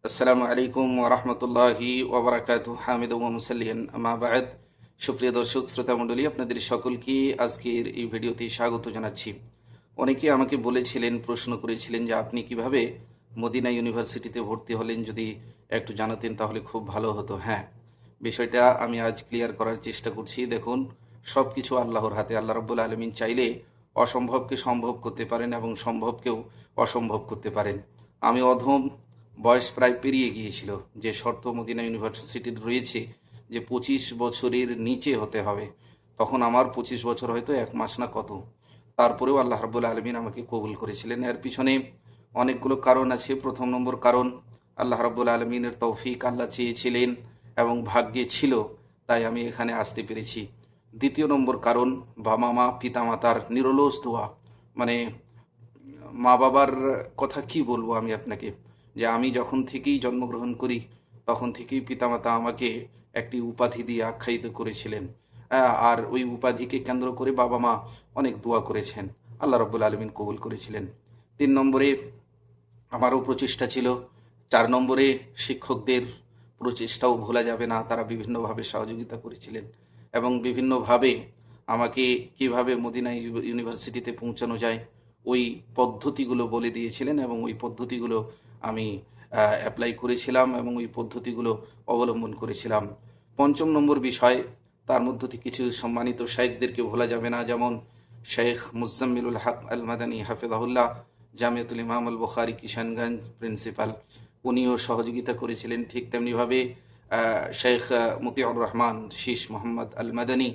আসসালামু আলাইকুম ওরহমতুল্লাহি ওবরাকাতু হামিদ ওয়া মুসাল্লিয়ান আম্মা বা'দ। সুপ্রিয় দর্শক শ্রোতা মণ্ডলী, আপনাদের সকলকে আজকের এই ভিডিওতে স্বাগত জানাচ্ছি। অনেকে আমাকে বলেছিলেন, প্রশ্ন করেছিলেন যে আপনি কিভাবে মদিনা ইউনিভার্সিটিতে ভর্তি হলেন, যদি একটু জানাতেন তাহলে খুব ভালো হতো। হ্যাঁ, বিষয়টা আমি আজ ক্লিয়ার করার চেষ্টা করছি। দেখুন, সব কিছু আল্লাহর হাতে। আল্লাহ রাব্বুল আলামিন চাইলে অসম্ভবকে সম্ভব করতে পারেন এবং সম্ভবকেও অসম্ভব করতে পারেন। আমি অধম, বয়স প্রায় পেরিয়ে গিয়েছিল, যে শর্ত মদিনা ইউনিভার্সিটির রয়েছে যে 25 বছরের নিচে হতে হবে, তখন আমার 25 বছর হয়তো 1 মাস না কত। তারপরেও আল্লাহ রাব্বুল আলামিন আমাকে কবুল করেছিলেন। এর পিছনে অনেকগুলো কারণ আছে। প্রথম নম্বর কারণ, আল্লাহ রাব্বুল আলামিনের তৌফিক, আল্লাহ চেয়েছিলেন এবং ভাগ্যে ছিল, তাই আমি এখানে আসতে পেরেছি। দ্বিতীয় নম্বর কারণ, মা পিতামাতার নিরলস দোয়া। মানে মা বাবার কথা কি বলবো আমি আপনাকে, যে আমি যখন থেকেই জন্মগ্রহণ করি তখন থেকেই পিতামাতা আমাকে একটি উপাধি দিয়ে আখ্যায়িত করেছিলেন। আর ওই উপাধিকে কেন্দ্র করে বাবা মা অনেক দোয়া করেছেন, আল্লাহ রাব্বুল আলামিন কবুল করেছিলেন। 3 নম্বরে আমারও প্রচেষ্টা ছিল। 4 নম্বরে শিক্ষকদের প্রচেষ্টাও ভোলা যাবে না, তারা বিভিন্নভাবে সহযোগিতা করেছিলেন এবং বিভিন্নভাবে আমাকে কিভাবে মদিনা ইউনিভার্সিটিতে পৌঁছানো যায় ওই পদ্ধতিগুলো বলে দিয়েছিলেন এবং ওই পদ্ধতিগুলো আমি অ্যাপ্লাই করেছিলাম এবং ওই পদ্ধতিগুলো অবলম্বন করেছিলাম। 5ম নম্বর বিষয়, তার মধ্য থেকে কিছু সম্মানিত শাইখদেরকে ভোলা যাবে না, যেমন শেখ মুজাম্মিলুল হক আল মাদানী হাফিজাহুল্লাহ, জামিয়াতুল ইমাম আল বুখারী কিশানগঞ্জ প্রিন্সিপাল, উনিও সহযোগিতা করেছিলেন। ঠিক তেমনিভাবে শেখ মতিউর রহমান শীষ মোহাম্মদ আল মাদানী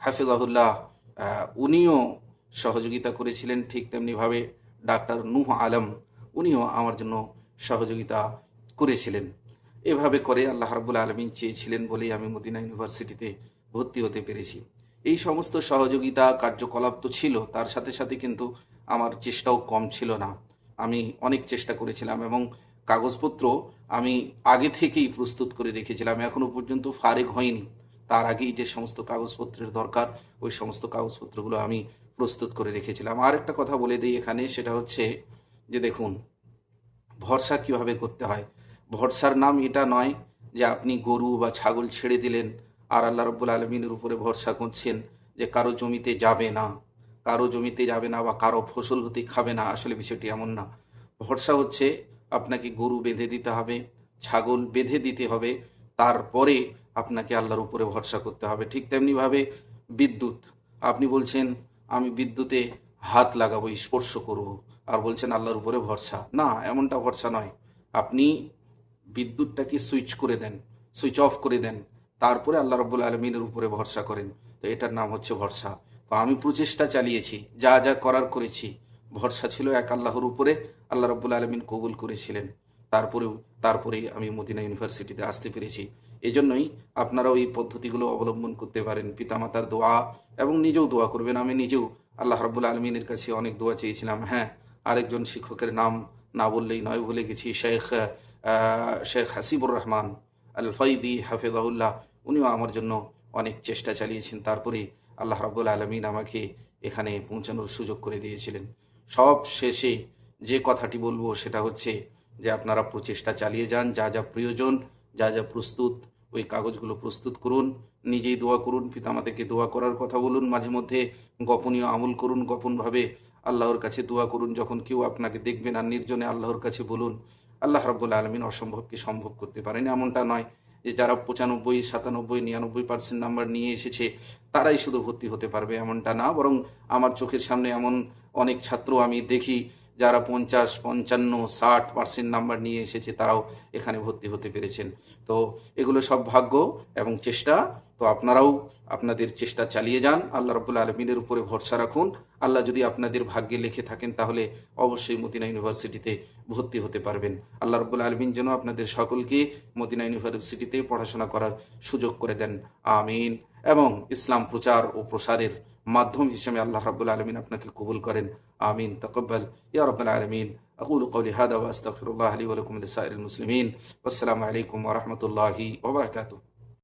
হাফিজাহুল্লাহ, উনিও সহযোগিতা করেছিলেন। ঠিক তেমনিভাবে ডাক্তার নূহ আলম, উনিও আমার জন্য সহযোগিতা করেছিলেন। এভাবে করে আল্লাহ রাব্বুল আলামিন চেয়েছিলেন বলেই আমি মদিনা ইউনিভার্সিটিতে ভর্তি হতে পেরেছি। এই সমস্ত সহযোগিতা কার্যকলাপ তো ছিল, তার সাথে সাথে কিন্তু আমার চেষ্টাও কম ছিল না। আমি অনেক চেষ্টা করেছিলাম এবং কাগজপত্র আমি আগে থেকেই প্রস্তুত করে রেখেছিলাম, এখনো পর্যন্ত ফারেক হয়নি। তার আগেই যে সমস্ত কাগজপত্রের দরকার, ওই সমস্ত কাগজপত্রগুলো আমি প্রস্তুত করে রেখেছিলাম। আর একটা কথা বলে দিই এখানে, সেটা হচ্ছে যে দেখুন, ভরসা কিভাবে করতে হয়। ভরসার নাম এটা নয় যে আপনি গরু বা ছাগল ছেড়ে দিলেন আর আল্লাহ রাব্বুল আলামিনের উপরে ভরসা করছেন যে কারো জমিতে যাবে না, কারো জমিতে যাবে না বা কারো ফসল হতে খাবে না। আসলে বিষয়টি এমন না। ভরসা হচ্ছে আপনাকে গরু বেঁধে দিতে হবে, ছাগল বেঁধে দিতে হবে, তারপরে আপনাকে আল্লাহর উপরে ভরসা করতে হবে। ঠিক তেমনিভাবে বিদ্যুৎ, আপনি বলছেন আমি বিদ্যুতে হাত লাগাবো, স্পর্শ করব, আর বলছেন আল্লাহর উপরে ভরসা। না, এমনটা ভরসা নয়। আপনি বিদ্যুৎটাকে সুইচ করে দেন, সুইচ অফ করে দেন, তারপরে আল্লাহ রাব্বুল আলামিনের উপরে ভরসা করেন। তো এটার নাম হচ্ছে ভরসা। তো আমি প্রচেষ্টা চালিয়েছি, যা যা করার করেছি। ভরসা ছিল এক আল্লাহর উপরে, আল্লাহ রাব্বুল আলামিন কবুল করেছিলেন। তারপরেই আমি মদিনা ইউনিভার্সিটিতে আসতে পেরেছি। এজন্যই আপনারাও এই পদ্ধতিগুলো অবলম্বন করতে পারেন। পিতামাতার দোয়া এবং নিজেও দোয়া করবেন। আমি নিজেও আল্লাহ রাব্বুল আলামিনের কাছে অনেক দোয়া চেয়েছিলাম। হ্যাঁ, আরেকজন শিক্ষকের নাম না বললেই নয়, ভুলে গেছি, শেখ হাসিবুর রহমান আল ফাইদি হাফিজাহুল্লাহ, উনিও আমার জন্য অনেক চেষ্টা চালিয়েছেন। তারপরে আল্লাহ রাব্বুল আলামিন আমাকে এখানে পৌঁছানোর সুযোগ করে দিয়েছিলেন। সব শেষে যে কথাটি বলবো সেটা হচ্ছে যে আপনারা প্রচেষ্টা চালিয়ে যান, যা যা প্রয়োজন, যা যা প্রস্তুত, ওই কাগজগুলো প্রস্তুত করুন, নিজেই দোয়া করুন, পিতামাতাকে দোয়া করার কথা বলুন, মাঝে মধ্যে গোপনীয় আমল করুন, গোপনভাবে আল্লাহর কাছে দোয়া করুন। যখন কেউ আপনাকে দেখবে না, নির্জনে আল্লাহর কাছে বলুন। আল্লাহ রাব্বুল আলামিন অসম্ভবকে সম্ভব করতে পারেন। এমনটা নয় যে যারা 95, 97, 99% নাম্বার নিয়ে এসেছে তারাই শুধু ভর্তি হতে পারবে, এমনটা না। বরং আমার চোখের সামনে এমন অনেক ছাত্র আমি দেখি যারা 50, 55, 60% নাম্বার নিয়ে এসেছে, তারাও এখানে ভর্তি হতে পেরেছেন। তো এগুলো সব ভাগ্য এবং চেষ্টা। তো আপনারাও আপনাদের চেষ্টা চালিয়ে যান, আল্লাহ রাব্বুল আলামিনের উপরে ভরসা রাখুন। আল্লাহ যদি আপনাদের ভাগ্যে লিখে থাকেন তাহলে অবশ্যই মদিনা ইউনিভার্সিটিতে ভর্তি হতে পারবেন। আল্লাহ রাব্বুল আলামিন যেন আপনাদের সকলকে মদিনা ইউনিভার্সিটিতে পড়াশোনা করার সুযোগ করে দেন, আমিন। এবং ইসলাম প্রচার ও প্রসারের মাধ্যম হিসেবে আল্লাহ রাব্বুল আলামিন আপনাকে কবুল করেন, আমিন। তাকাব্বাল ইয়া রাব্বাল আলামিন। আকুলু কওলি হাদা ওয়া আস্তাগফিরুল্লাহ লি ওয়া লাকুম ওয়া লিসাইরিল মুসলিমিন। ওয়াসসালামু আলাইকুম ওয়া রাহমাতুল্লাহি ওয়া বারাকাতুহু।